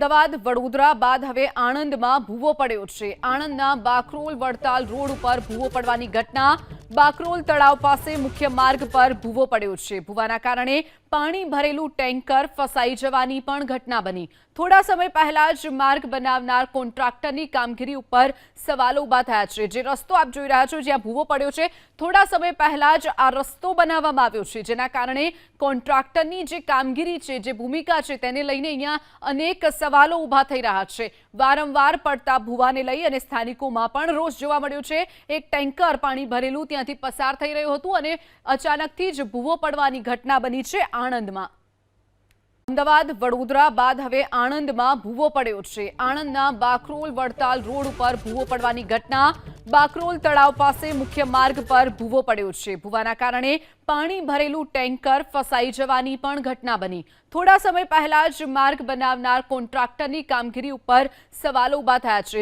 અમદાવાદ વડોદરા બાદ હવે આણંદમાં ભૂવો પડ્યો છે। આણંદના બાકરોલ વડતાલ રોડ ઉપર ભૂવો પડવાની ઘટના। બાકરોલ તળાવ પાસે મુખ્ય માર્ગ પર ભૂવો પડ્યો છે। ભૂવાના કારણે પાણી ભરેલું ટેન્કર ફસાઈ જવાની પણ ઘટના બની। થોડા સમય પહેલા જ માર્ગ બનાવનાર કોન્ટ્રાક્ટરની કામગીરી ઉપર સવાલો ઊભા થયા છે। જે રસ્તો આપ જોઈ રહ્યા છો જ્યાં ભૂવો પડ્યો છે, થોડા સમય પહેલા જ આ રસ્તો બનાવવામાં આવ્યો છે, જેના કારણે કોન્ટ્રાક્ટરની જે કામગીરી છે, જે ભૂમિકા છે, તેને લઈને અહીંયા અનેક સવાલો ઊભા થઈ રહ્યા છે। વારંવાર પડતા ભૂવાને લઈ અને સ્થાનિકોમાં પણ રોષ જોવા મળ્યો છે। એક ટેન્કર પાણી ભરેલું ત્યાંથી પસાર થઈ રહ્યું હતું અને અચાનકથી જ ભૂવો પડવાની ઘટના બની છે આણંદમાં। અમદાવાદ વડોદરા બાદ હવે આણંદમાં ભૂવો પડ્યો છે। આણંદના બાકરોલ વડતાલ રોડ ઉપર ભૂવો પડવાની ઘટના। બાકરોલ તળાવ પાસે મુખ્ય માર્ગ પર ભૂવો પડ્યો છે। ભૂવાના કારણે પાણી ભરેલું ટેન્કર ફસાઈ જવાની પણ ઘટના બની। થોડા સમય પહેલા જ માર્ગ બનાવનાર કોન્ટ્રાક્ટરની કામગીરી ઉપર સવાલો ઊભા થયા છે।